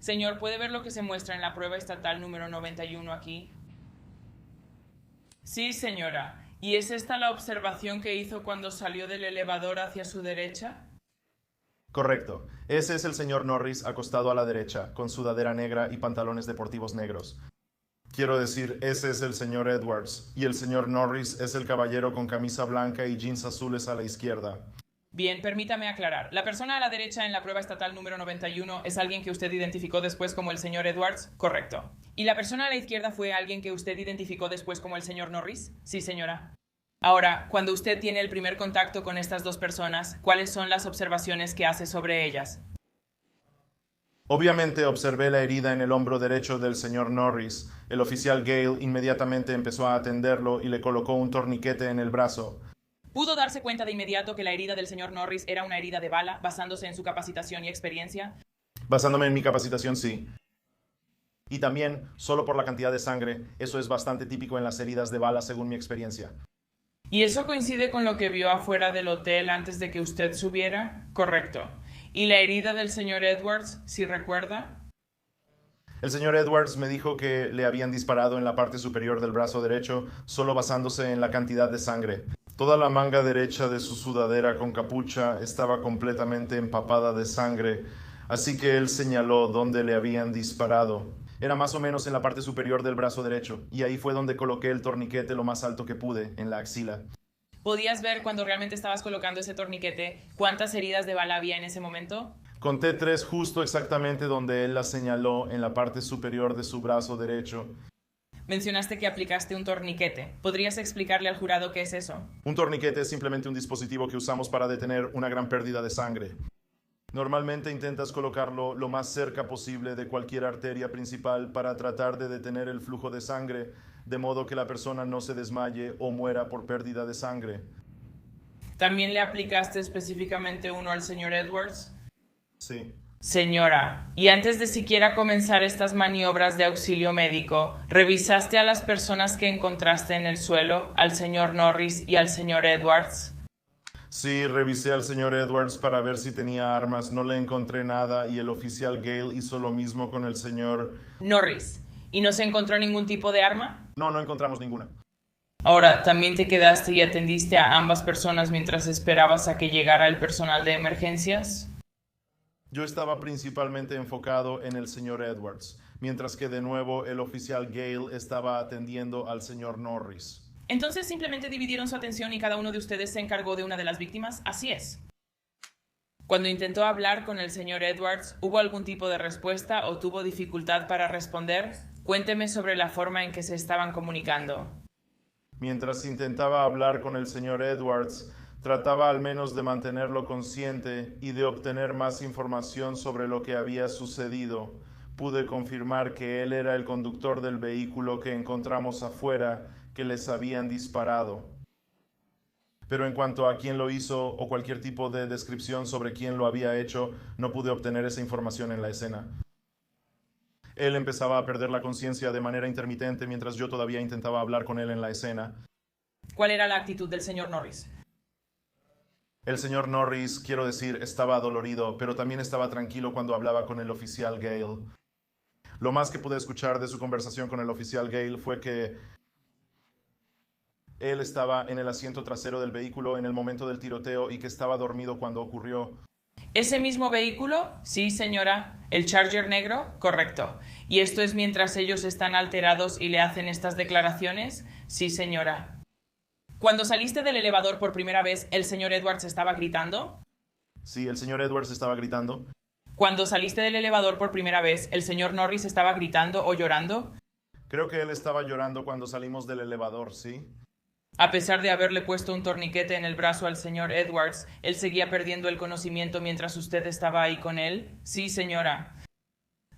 Señor, ¿puede ver lo que se muestra en la prueba estatal número 91 aquí? Sí, señora. ¿Y es esta la observación que hizo cuando salió del elevador hacia su derecha? Correcto. Ese es el señor Norris acostado a la derecha, con sudadera negra y pantalones deportivos negros. Quiero decir, ese es el señor Edwards, y el señor Norris es el caballero con camisa blanca y jeans azules a la izquierda. Bien, permítame aclarar. La persona a la derecha en la prueba estatal número 91 es alguien que usted identificó después como el señor Edwards, correcto. ¿Y la persona a la izquierda fue alguien que usted identificó después como el señor Norris? Sí, señora. Ahora, cuando usted tiene el primer contacto con estas dos personas, ¿cuáles son las observaciones que hace sobre ellas? Obviamente observé la herida en el hombro derecho del señor Norris. El oficial Gale inmediatamente empezó a atenderlo y le colocó un torniquete en el brazo. ¿Pudo darse cuenta de inmediato que la herida del señor Norris era una herida de bala, basándose en su capacitación y experiencia? Basándome en mi capacitación, sí. Y también, solo por la cantidad de sangre, eso es bastante típico en las heridas de bala según mi experiencia. ¿Y eso coincide con lo que vio afuera del hotel antes de que usted subiera? Correcto. ¿Y la herida del señor Edwards, si recuerda? El señor Edwards me dijo que le habían disparado en la parte superior del brazo derecho, solo basándose en la cantidad de sangre. Toda la manga derecha de su sudadera con capucha estaba completamente empapada de sangre, así que él señaló dónde le habían disparado. Era más o menos en la parte superior del brazo derecho, y ahí fue donde coloqué el torniquete lo más alto que pude, en la axila. ¿Podías ver cuando realmente estabas colocando ese torniquete cuántas heridas de bala había en ese momento? Conté 3 justo exactamente donde él las señaló, en la parte superior de su brazo derecho. Mencionaste que aplicaste un torniquete. ¿Podrías explicarle al jurado qué es eso? Un torniquete es simplemente un dispositivo que usamos para detener una gran pérdida de sangre. Normalmente intentas colocarlo lo más cerca posible de cualquier arteria principal para tratar de detener el flujo de sangre, de modo que la persona no se desmaye o muera por pérdida de sangre. ¿También le aplicaste específicamente uno al señor Edwards? Sí. Señora, y antes de siquiera comenzar estas maniobras de auxilio médico, ¿revisaste a las personas que encontraste en el suelo, al señor Norris y al señor Edwards? Sí, revisé al señor Edwards para ver si tenía armas, no le encontré nada y el oficial Gale hizo lo mismo con el señor Norris. ¿Y no se encontró ningún tipo de arma? No, no encontramos ninguna. Ahora, ¿también te quedaste y atendiste a ambas personas mientras esperabas a que llegara el personal de emergencias? Yo estaba principalmente enfocado en el señor Edwards, mientras que de nuevo el oficial Gale estaba atendiendo al señor Norris. Entonces simplemente dividieron su atención y cada uno de ustedes se encargó de una de las víctimas. Así es. Cuando intentó hablar con el señor Edwards, ¿hubo algún tipo de respuesta o tuvo dificultad para responder? Cuénteme sobre la forma en que se estaban comunicando. Mientras intentaba hablar con el señor Edwards, trataba al menos de mantenerlo consciente y de obtener más información sobre lo que había sucedido. Pude confirmar que él era el conductor del vehículo que encontramos afuera, que les habían disparado. Pero en cuanto a quién lo hizo o cualquier tipo de descripción sobre quién lo había hecho, no pude obtener esa información en la escena. Él empezaba a perder la conciencia de manera intermitente mientras yo todavía intentaba hablar con él en la escena. ¿Cuál era la actitud del señor Norris? El señor Norris, quiero decir, estaba adolorido, pero también estaba tranquilo cuando hablaba con el oficial Gale. Lo más que pude escuchar de su conversación con el oficial Gale fue que él estaba en el asiento trasero del vehículo en el momento del tiroteo y que estaba dormido cuando ocurrió. ¿Ese mismo vehículo? Sí, señora. ¿El Charger negro? Correcto. ¿Y esto es mientras ellos están alterados y le hacen estas declaraciones? Sí, señora. Cuando saliste del elevador por primera vez, ¿el señor Edwards estaba gritando? Sí, el señor Edwards estaba gritando. Cuando saliste del elevador por primera vez, ¿el señor Norris estaba gritando o llorando? Creo que él estaba llorando cuando salimos del elevador, ¿sí? A pesar de haberle puesto un torniquete en el brazo al señor Edwards, ¿él seguía perdiendo el conocimiento mientras usted estaba ahí con él? Sí, señora.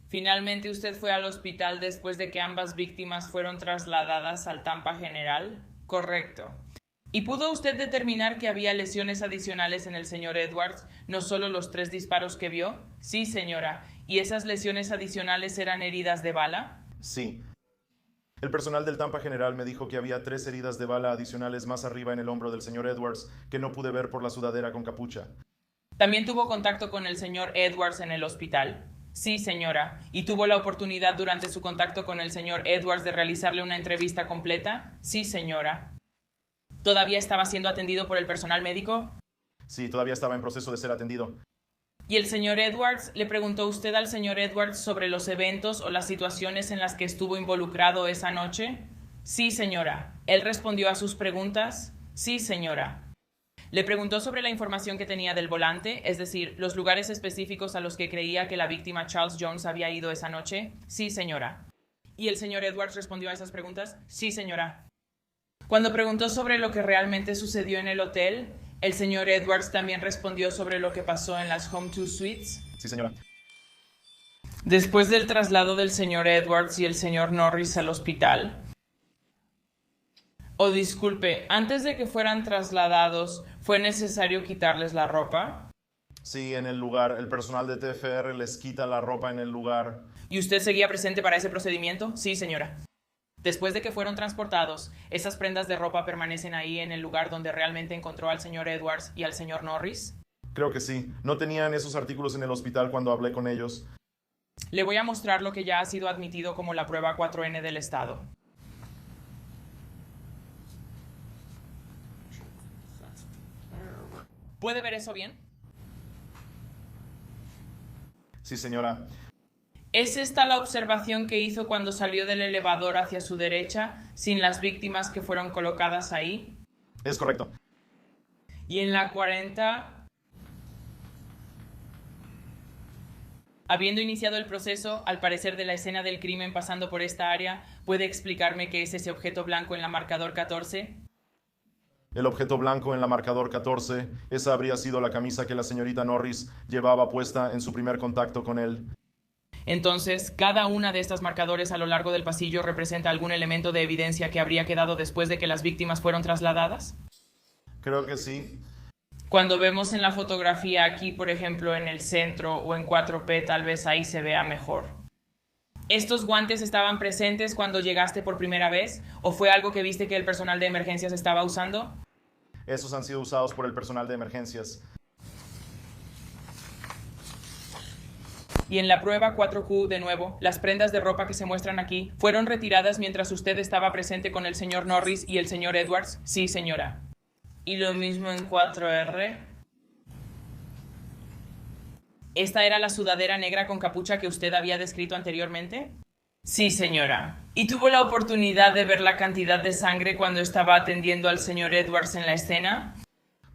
Finalmente, ¿usted fue al hospital después de que ambas víctimas fueron trasladadas al Tampa General? Correcto. ¿Y pudo usted determinar que había lesiones adicionales en el señor Edwards, no solo los 3 disparos que vio? Sí, señora. ¿Y esas lesiones adicionales eran heridas de bala? Sí. El personal del Tampa General me dijo que había 3 heridas de bala adicionales más arriba en el hombro del señor Edwards que no pude ver por la sudadera con capucha. ¿También tuvo contacto con el señor Edwards en el hospital? Sí, señora. ¿Y tuvo la oportunidad durante su contacto con el señor Edwards de realizarle una entrevista completa? Sí, señora. ¿Todavía estaba siendo atendido por el personal médico? Sí, todavía estaba en proceso de ser atendido. ¿Y el señor Edwards le preguntó usted al señor Edwards sobre los eventos o las situaciones en las que estuvo involucrado esa noche? Sí, señora. ¿Él respondió a sus preguntas? Sí, señora. ¿Le preguntó sobre la información que tenía del volante, es decir, los lugares específicos a los que creía que la víctima Charles Jones había ido esa noche? Sí, señora. ¿Y el señor Edwards respondió a esas preguntas? Sí, señora. Cuando preguntó sobre lo que realmente sucedió en el hotel, ¿el señor Edwards también respondió sobre lo que pasó en las Home 2 Suites? Sí, señora. Después del traslado del señor Edwards y el señor Norris al hospital. Oh, disculpe, antes de que fueran trasladados, ¿fue necesario quitarles la ropa? Sí, en el lugar. El personal de TFR les quita la ropa en el lugar. ¿Y usted seguía presente para ese procedimiento? Sí, señora. Después de que fueron transportados, ¿esas prendas de ropa permanecen ahí en el lugar donde realmente encontró al señor Edwards y al señor Norris? Creo que sí. No tenían esos artículos en el hospital cuando hablé con ellos. Le voy a mostrar lo que ya ha sido admitido como la prueba 4N del Estado. ¿Puede ver eso bien? Sí, señora. ¿Es esta la observación que hizo cuando salió del elevador hacia su derecha, sin las víctimas que fueron colocadas ahí? Es correcto. Y en la 40, habiendo iniciado el proceso, al parecer de la escena del crimen pasando por esta área, ¿puede explicarme qué es ese objeto blanco en la marcador 14? El objeto blanco en la marcador 14, esa habría sido la camisa que la señorita Norris llevaba puesta en su primer contacto con él. Entonces, ¿cada una de estas marcadores a lo largo del pasillo representa algún elemento de evidencia que habría quedado después de que las víctimas fueron trasladadas? Creo que sí. Cuando vemos en la fotografía aquí, por ejemplo, en el centro o en 4P, tal vez ahí se vea mejor. ¿Estos guantes estaban presentes cuando llegaste por primera vez? ¿O fue algo que viste que el personal de emergencias estaba usando? Esos han sido usados por el personal de emergencias. Y en la prueba 4Q, de nuevo, las prendas de ropa que se muestran aquí fueron retiradas mientras usted estaba presente con el señor Norris y el señor Edwards. Sí, señora. ¿Y lo mismo en 4R? ¿Esta era la sudadera negra con capucha que usted había descrito anteriormente? Sí, señora. ¿Y tuvo la oportunidad de ver la cantidad de sangre cuando estaba atendiendo al señor Edwards en la escena?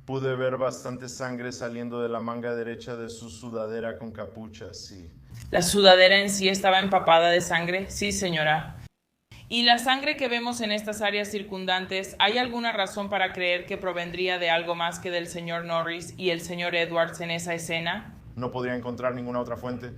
Pude ver bastante sangre saliendo de la manga derecha de su sudadera con capucha, sí. ¿La sudadera en sí estaba empapada de sangre? Sí, señora. ¿Y la sangre que vemos en estas áreas circundantes, hay alguna razón para creer que provendría de algo más que del señor Norris y el señor Edwards en esa escena? No podría encontrar ninguna otra fuente.